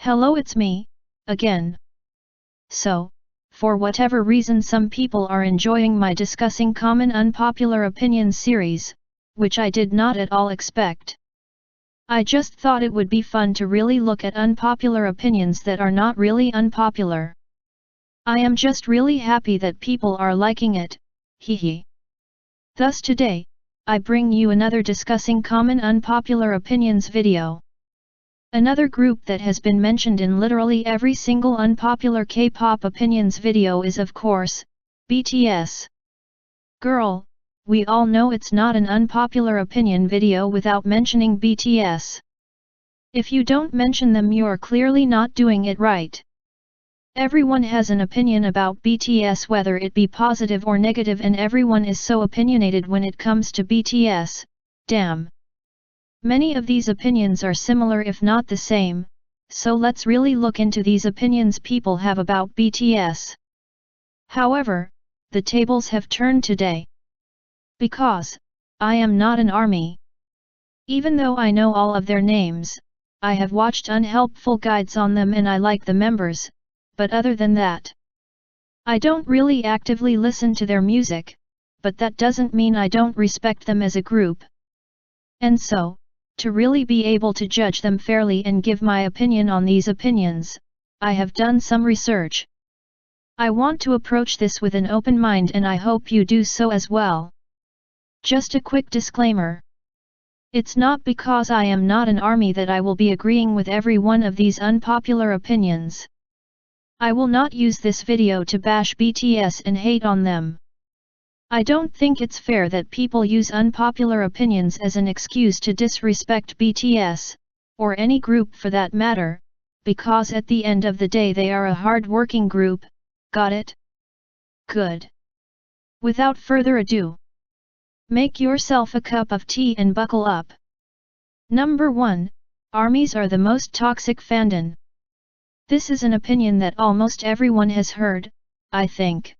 Hello, it's me, again. So, for whatever reason some people are enjoying my discussing common unpopular opinions series, which I did not at all expect. I just thought it would be fun to really look at unpopular opinions that are not really unpopular. I am just really happy that people are liking it, hehe. Thus today, I bring you another discussing common unpopular opinions video. Another group that has been mentioned in literally every single unpopular K-pop opinions video is of course, BTS. Girl, we all know it's not an unpopular opinion video without mentioning BTS. If you don't mention them, you're clearly not doing it right. Everyone has an opinion about BTS, whether it be positive or negative, and everyone is so opinionated when it comes to BTS, damn. Many of these opinions are similar if not the same, so let's really look into these opinions people have about BTS. However, the tables have turned today. Because, I am not an army. Even though I know all of their names, I have watched unhelpful guides on them and I like the members, but other than that, I don't really actively listen to their music, but that doesn't mean I don't respect them as a group. And so, to really be able to judge them fairly and give my opinion on these opinions, I have done some research. I want to approach this with an open mind and I hope you do so as well. Just a quick disclaimer. It's not because I am not an army that I will be agreeing with every one of these unpopular opinions. I will not use this video to bash BTS and hate on them. I don't think it's fair that people use unpopular opinions as an excuse to disrespect BTS, or any group for that matter, because at the end of the day they are a hard-working group, got it? Good. Without further ado, make yourself a cup of tea and buckle up. Number 1, armies are the most toxic fandom. This is an opinion that almost everyone has heard, I think.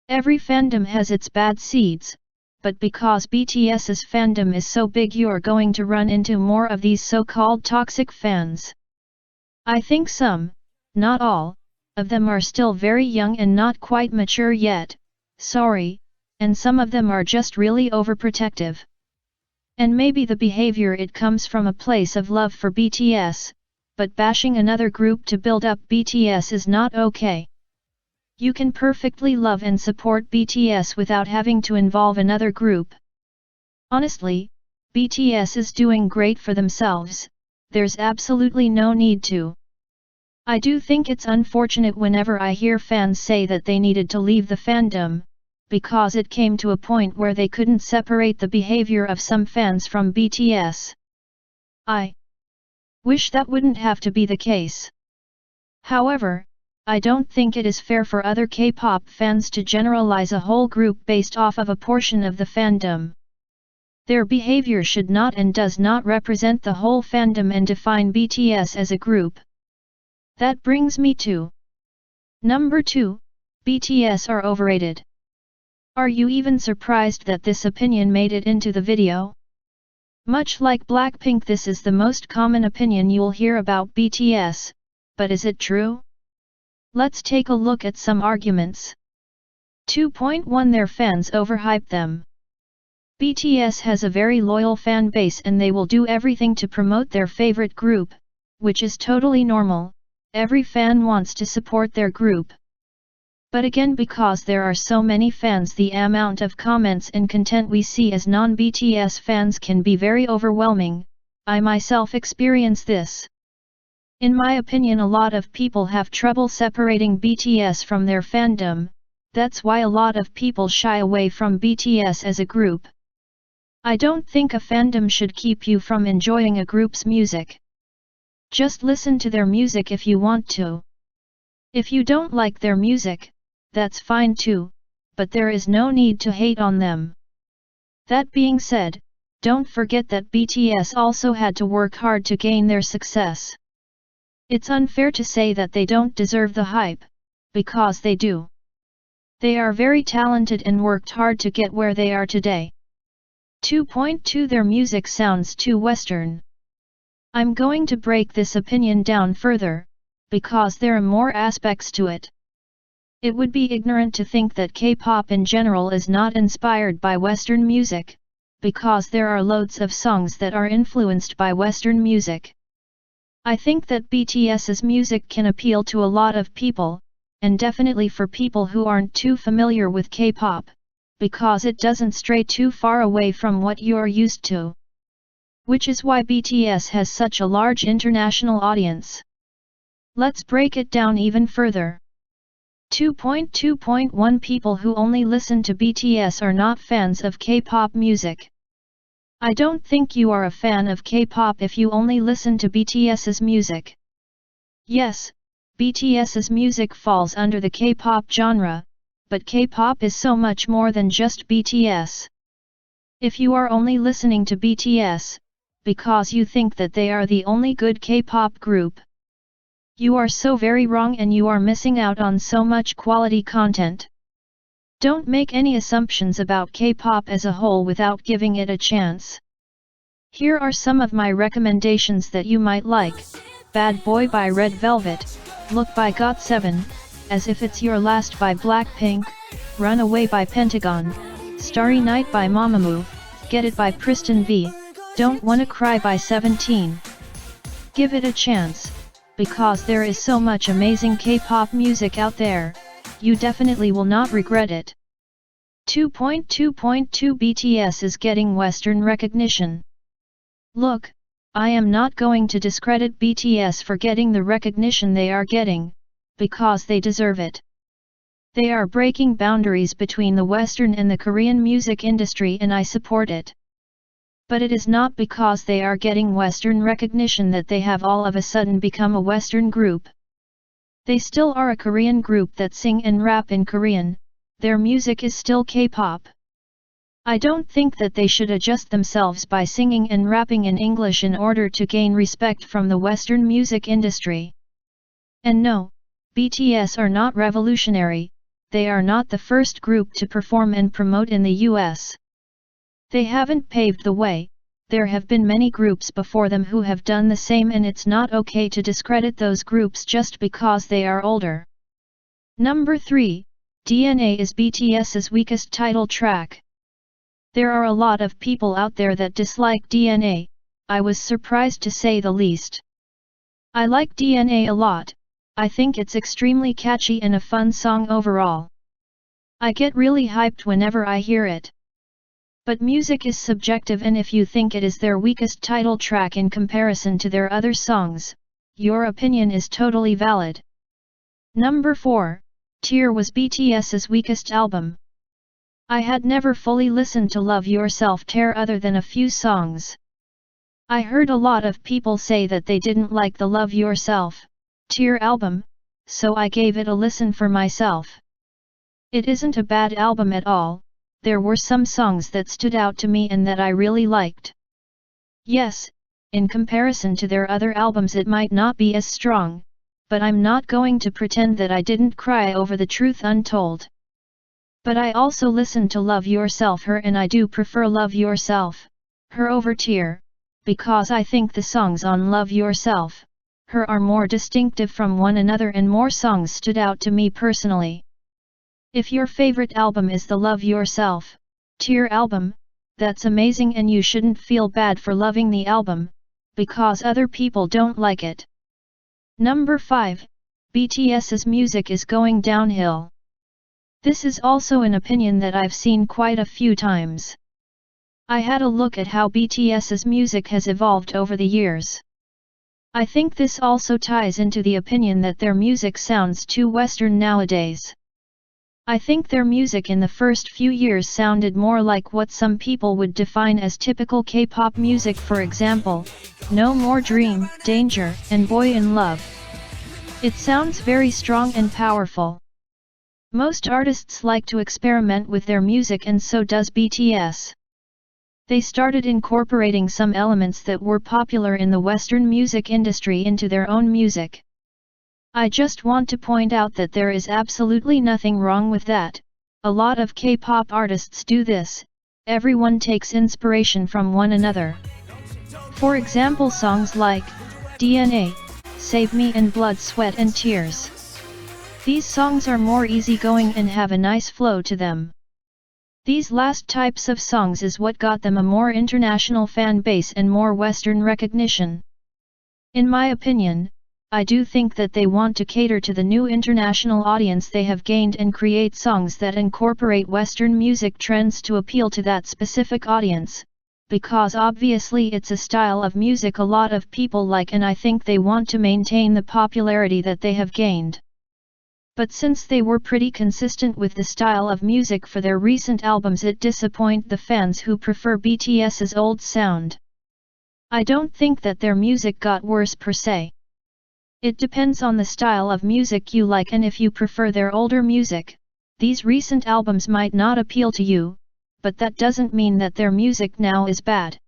Every fandom has its bad seeds, but because BTS's fandom is so big you're going to run into more of these so-called toxic fans. I think some, not all, of them are still very young and not quite mature yet, sorry, and some of them are just really overprotective. And maybe the behavior it comes from a place of love for BTS, but bashing another group to build up BTS is not okay. You can perfectly love and support BTS without having to involve another group. Honestly, BTS is doing great for themselves, there's absolutely no need to. I do think it's unfortunate whenever I hear fans say that they needed to leave the fandom, because it came to a point where they couldn't separate the behavior of some fans from BTS. I wish that wouldn't have to be the case. However, I don't think it is fair for other K-pop fans to generalize a whole group based off of a portion of the fandom. Their behavior should not and does not represent the whole fandom and define BTS as a group. That brings me to Number 2, BTS are overrated. Are you even surprised that this opinion made it into the video? Much like Blackpink, this is the most common opinion you'll hear about BTS, but is it true? Let's take a look at some arguments. 2.1 Their fans overhype them. BTS has a very loyal fan base and they will do everything to promote their favorite group, which is totally normal, every fan wants to support their group. But again, because there are so many fans, the amount of comments and content we see as non-BTS fans can be very overwhelming. I myself experience this. In my opinion, a lot of people have trouble separating BTS from their fandom, that's why a lot of people shy away from BTS as a group. I don't think a fandom should keep you from enjoying a group's music. Just listen to their music if you want to. If you don't like their music, that's fine too, but there is no need to hate on them. That being said, don't forget that BTS also had to work hard to gain their success. It's unfair to say that they don't deserve the hype, because they do. They are very talented and worked hard to get where they are today. 2.2 Their music sounds too Western. I'm going to break this opinion down further, because there are more aspects to it. It would be ignorant to think that K-pop in general is not inspired by Western music, because there are loads of songs that are influenced by Western music. I think that BTS's music can appeal to a lot of people, and definitely for people who aren't too familiar with K-pop, because it doesn't stray too far away from what you're used to. Which is why BTS has such a large international audience. Let's break it down even further. 2.2.1 People who only listen to BTS are not fans of K-pop music. I don't think you are a fan of K-pop if you only listen to BTS's music. Yes, BTS's music falls under the K-pop genre, but K-pop is so much more than just BTS. If you are only listening to BTS, because you think that they are the only good K-pop group, you are so very wrong and you are missing out on so much quality content. Don't make any assumptions about K-pop as a whole without giving it a chance. Here are some of my recommendations that you might like. Bad Boy by Red Velvet, Look by GOT7, As If It's Your Last by Blackpink, Runaway by Pentagon, Starry Night by Mamamoo, Get It by Priston V, Don't Wanna Cry by 17. Give it a chance, because there is so much amazing K-pop music out there, you definitely will not regret it. 2.2.2 BTS is getting Western recognition. Look, I am not going to discredit BTS for getting the recognition they are getting, because they deserve it. They are breaking boundaries between the Western and the Korean music industry and I support it. But it is not because they are getting Western recognition that they have all of a sudden become a Western group. They still are a Korean group that sing and rap in Korean, their music is still K-pop. I don't think that they should adjust themselves by singing and rapping in English in order to gain respect from the Western music industry. And no, BTS are not revolutionary, they are not the first group to perform and promote in the US. They haven't paved the way, there have been many groups before them who have done the same and it's not okay to discredit those groups just because they are older. Number 3, DNA is BTS's weakest title track. There are a lot of people out there that dislike DNA, I was surprised to say the least. I like DNA a lot, I think it's extremely catchy and a fun song overall. I get really hyped whenever I hear it. But music is subjective and if you think it is their weakest title track in comparison to their other songs, your opinion is totally valid. Number 4, Tear was BTS's weakest album. I had never fully listened to Love Yourself Tear other than a few songs. I heard a lot of people say that they didn't like the Love Yourself Tear album, so I gave it a listen for myself. It isn't a bad album at all, there were some songs that stood out to me and that I really liked. Yes, in comparison to their other albums it might not be as strong, but I'm not going to pretend that I didn't cry over The Truth Untold. But I also listened to Love Yourself Her and I do prefer Love Yourself Her over Tear, because I think the songs on Love Yourself Her are more distinctive from one another and more songs stood out to me personally. If your favorite album is the Love Yourself Tear album, that's amazing and you shouldn't feel bad for loving the album, because other people don't like it. Number 5, BTS's music is going downhill. This is also an opinion that I've seen quite a few times. I had a look at how BTS's music has evolved over the years. I think this also ties into the opinion that their music sounds too Western nowadays. I think their music in the first few years sounded more like what some people would define as typical K-pop music, for example, No More Dream, Danger, and Boy in Love. It sounds very strong and powerful. Most artists like to experiment with their music and so does BTS. They started incorporating some elements that were popular in the Western music industry into their own music. I just want to point out that there is absolutely nothing wrong with that, a lot of K-pop artists do this, everyone takes inspiration from one another. For example, songs like DNA, Save Me and Blood, Sweat and Tears. These songs are more easygoing and have a nice flow to them. These last types of songs is what got them a more international fan base and more Western recognition. In my opinion, I do think that they want to cater to the new international audience they have gained and create songs that incorporate Western music trends to appeal to that specific audience, because obviously it's a style of music a lot of people like, and I think they want to maintain the popularity that they have gained. But since they were pretty consistent with the style of music for their recent albums, it disappointed the fans who prefer BTS's old sound. I don't think that their music got worse per se. It depends on the style of music you like, and if you prefer their older music, these recent albums might not appeal to you, but that doesn't mean that their music now is bad.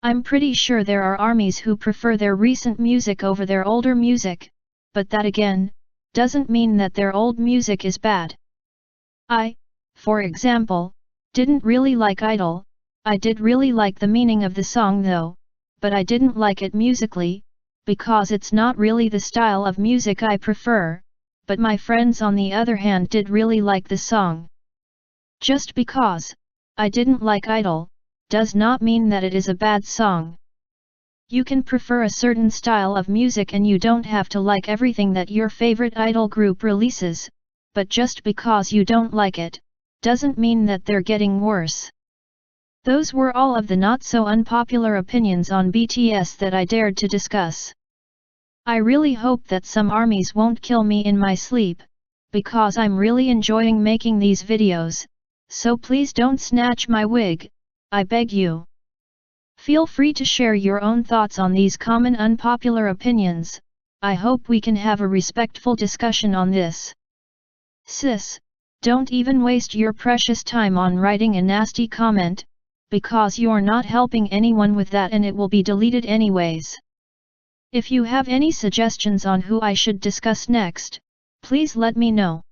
I'm pretty sure there are armies who prefer their recent music over their older music, but that again, doesn't mean that their old music is bad. I, for example, didn't really like Idol. I did really like the meaning of the song though, but I didn't like it musically, because it's not really the style of music I prefer, but my friends on the other hand did really like the song. Just because I didn't like Idol, does not mean that it is a bad song. You can prefer a certain style of music and you don't have to like everything that your favorite idol group releases, but just because you don't like it, doesn't mean that they're getting worse. Those were all of the not so unpopular opinions on BTS that I dared to discuss. I really hope that some armies won't kill me in my sleep, because I'm really enjoying making these videos, so please don't snatch my wig, I beg you. Feel free to share your own thoughts on these common unpopular opinions. I hope we can have a respectful discussion on this. Sis, don't even waste your precious time on writing a nasty comment, because you're not helping anyone with that and it will be deleted anyways. If you have any suggestions on who I should discuss next, please let me know.